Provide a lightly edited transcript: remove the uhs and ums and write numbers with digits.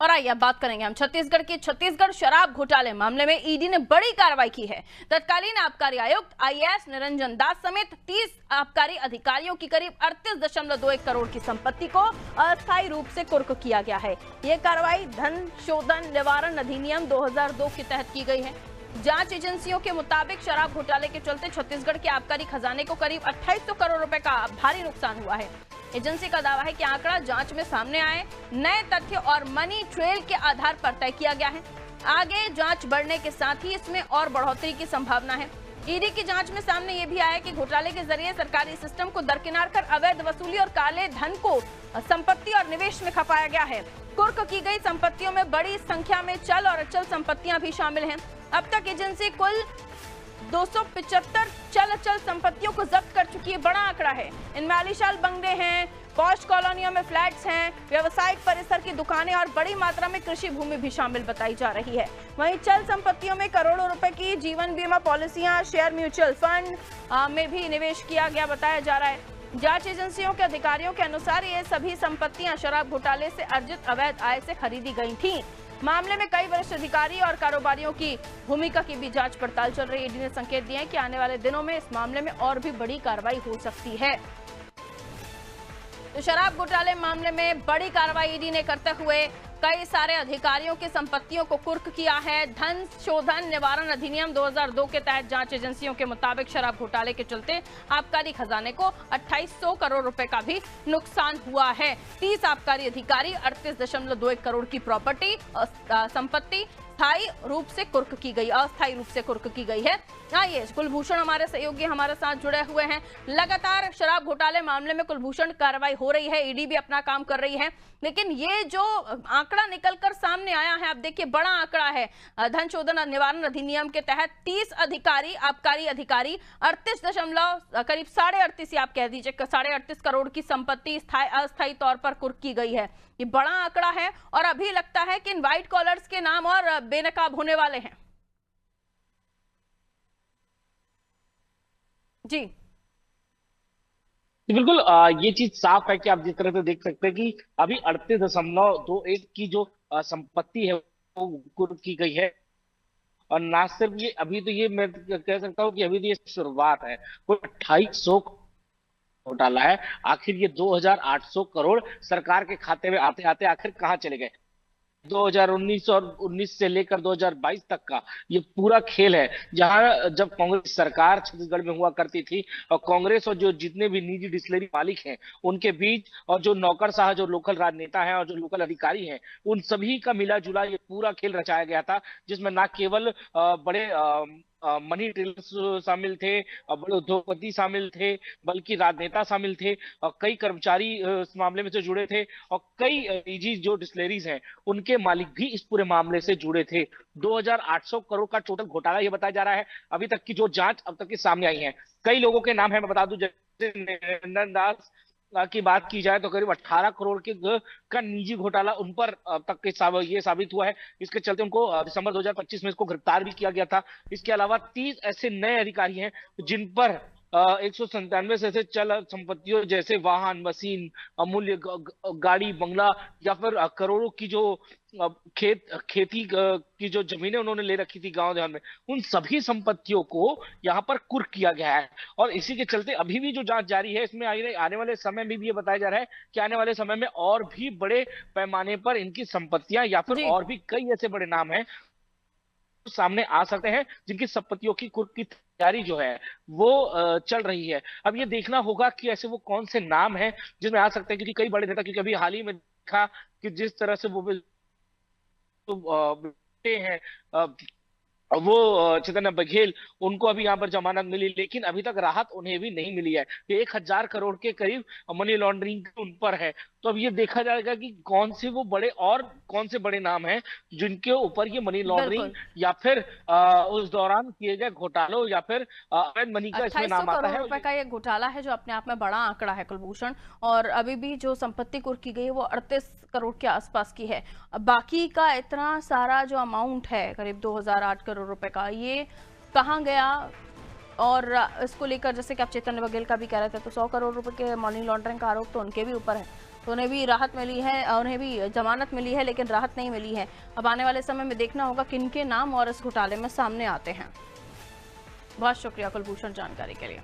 और आइए अब बात करेंगे हम छत्तीसगढ़ के छत्तीसगढ़ शराब घोटाले मामले में ईडी ने बड़ी कार्रवाई की है। तत्कालीन आबकारी आयुक्त आईएएस निरंजन दास समेत 30 आबकारी अधिकारियों की करीब 38.21 करोड़ की संपत्ति को अस्थायी रूप से कुर्क किया गया है। ये कार्रवाई धन शोधन निवारण अधिनियम 2002 के तहत की गई है। जांच एजेंसियों के मुताबिक शराब घोटाले के चलते छत्तीसगढ़ के आबकारी खजाने को करीब 2800 करोड़ रुपए का भारी नुकसान हुआ है। एजेंसी का दावा है कि आंकड़ा जांच में सामने आए नए तथ्य और मनी ट्रेल के आधार पर तय किया गया है। आगे जांच बढ़ने के साथ ही इसमें और बढ़ोतरी की संभावना है। ईडी की जांच में सामने ये भी आया कि घोटाले के जरिए सरकारी सिस्टम को दरकिनार कर अवैध वसूली और काले धन को संपत्ति और निवेश में खपाया गया है। कुर्क की गई संपत्तियों में बड़ी संख्या में चल और अचल संपत्तियां भी शामिल हैं। अब तक एजेंसी कुल 275 चल अचल संपत्तियों को जब्त कर चुकी है। बड़ा आंकड़ा है। इनमें आलीशान बंगले हैं, पॉश कॉलोनियों में फ्लैट्स हैं, व्यावसायिक परिसर की दुकानें और बड़ी मात्रा में कृषि भूमि भी शामिल बताई जा रही है। वहीं चल संपत्तियों में करोड़ों रुपए की जीवन बीमा पॉलिसियां, शेयर म्यूचुअल फंड में भी निवेश किया गया बताया जा रहा है। जांच एजेंसियों के अधिकारियों के अनुसार ये सभी संपत्तियां शराब घोटाले से अर्जित अवैध आय से खरीदी गई थीं। मामले में कई वरिष्ठ अधिकारी और कारोबारियों की भूमिका की भी जांच पड़ताल चल रही है। ईडी ने संकेत दिए हैं कि आने वाले दिनों में इस मामले में और भी बड़ी कार्रवाई हो सकती है। तो शराब घोटाले मामले में बड़ी कार्रवाई ईडी ने करते हुए कई सारे अधिकारियों की संपत्तियों को कुर्क किया है। धन शोधन निवारण अधिनियम 2002 के तहत जांच एजेंसियों के मुताबिक शराब घोटाले के चलते आबकारी खजाने को 2800 करोड़ रुपए का भी नुकसान हुआ है। 30 आबकारी अधिकारी 38.21 करोड़ की प्रॉपर्टी संपत्ति अस्थायी रूप से कुर्क की गई है। आइए, कुलभूषण हमारे सहयोगी हमारे साथ जुड़े हुए हैं। लगातार शराब घोटाले मामले में कुलभूषण कार्रवाई हो रही है, ईडी भी अपना काम कर रही है, लेकिन ये जो आंकड़ा निकलकर सामने आया है, आप देखिए बड़ा आंकड़ा है। धन शोधन निवारण अधिनियम के तहत 30 अधिकारी आबकारी अधिकारी 38 करीब 38.5 आप कह दीजिए 38.5 करोड़ की संपत्ति अस्थायी तौर पर कुर्क की गई है। ये बड़ा आंकड़ा है और अभी लगता है कि इन व्हाइट कॉलर्स के नाम और बेनकाब होने वाले हैं। जी बिल्कुल। ये चीज साफ है कि आप जिस तरह से देख सकते हैं कि अभी 38.21 की जो संपत्ति है वो कुर्क की गई है। और ना सिर्फ ये, अभी तो ये मैं कह सकता हूँ कि अभी तो ये शुरुआत है। कोई 2800 घोटाला है। आखिर ये 2800 करोड़ सरकार के खाते में आते आते आखिर कहाँ चले गए? 2019 और 19 से लेकर 2022 तक का ये पूरा खेल है, जहां जब कांग्रेस सरकार छत्तीसगढ़ में हुआ करती थी और कांग्रेस और जो जितने भी निजी डिस्टिलरी मालिक हैं उनके बीच, और जो नौकरशाह जो लोकल राजनेता हैं और जो लोकल अधिकारी हैं, उन सभी का मिला जुला ये पूरा खेल रचाया गया था, जिसमें ना केवल बड़े मनी ट्रेलर्स शामिल थे, बड़े उद्योगपति शामिल थे, बल्कि राजनेता शामिल थे, और कई कर्मचारी इस मामले में से जुड़े थे, और कई निजी जो डिस्टिलरीज हैं उनके मालिक भी इस पूरे मामले से जुड़े थे। 2800 करोड़ का टोटल घोटाला ये बताया जा रहा है। अभी तक की जो जांच अब तक की सामने आई है, कई लोगों के नाम है, मैं बता दूं, जैसे निरंजन दास की बात की जाए तो करीब 18 करोड़ के का निजी घोटाला उन पर अब तक के ये साबित हुआ है। इसके चलते उनको दिसंबर 2025 में इसको गिरफ्तार भी किया गया था। इसके अलावा 30 ऐसे नए अधिकारी हैं जिन पर 197 से ऐसे चल संपत्तियों जैसे वाहन, मशीन, अमूल्य गाड़ी, बंगला, या फिर करोड़ों की जो खेती की जो जमीनें उन्होंने ले रखी थी गांव देहात में, उन सभी संपत्तियों को यहाँ पर कुर्क किया गया है। और इसी के चलते अभी भी जो जांच जारी है, इसमें आने वाले समय में भी ये बताया जा रहा है कि आने वाले समय में और भी बड़े पैमाने पर इनकी संपत्तियां या फिर जी और भी कई ऐसे बड़े नाम हैं सामने आ सकते हैं, जिनकी संपत्तियों की कुर्क की तैयारी जो है वो चल रही है। अब ये देखना होगा कि ऐसे वो कौन से नाम हैं जिसमें आ सकते हैं, क्योंकि कई बड़े नेता, क्योंकि अभी हाल ही में देखा कि जिस तरह से वो बेटे हैं, वो चैतन्य बघेल, उनको अभी यहाँ पर जमानत मिली, लेकिन अभी तक राहत उन्हें भी नहीं मिली है। 1000 करोड़ के करीब मनी लॉन्ड्रिंग उन पर है। तो अब ये देखा जाएगा कि कौन से वो बड़े और कौन से बड़े नाम हैं जिनके ऊपर ये मनी लॉन्ड्रिंग बिल्कुल। या फिर उस दौरान किए गए घोटालों या फिर अवैध मनी का इसमें 2800 नाम आता करोड़ है। रुपए का ये घोटाला है जो अपने आप में बड़ा आंकड़ा है कुलभूषण, और अभी भी जो संपत्ति कुर्क की गई है वो 38 करोड़ के आसपास की है। अब बाकी का इतना सारा जो अमाउंट है करीब 2008 करोड़ रुपए का, ये कहाँ गया? और इसको लेकर जैसे कि आप चैतन्य बघेल का भी कह रहे थे, तो 100 करोड़ रुपए के मनी लॉन्ड्रिंग का आरोप तो उनके भी ऊपर है। तो उन्हें भी राहत मिली है, उन्हें भी जमानत मिली है, लेकिन राहत नहीं मिली है। अब आने वाले समय में देखना होगा किन के नाम और इस घोटाले में सामने आते हैं। बहुत शुक्रिया कुलभूषण जानकारी के लिए।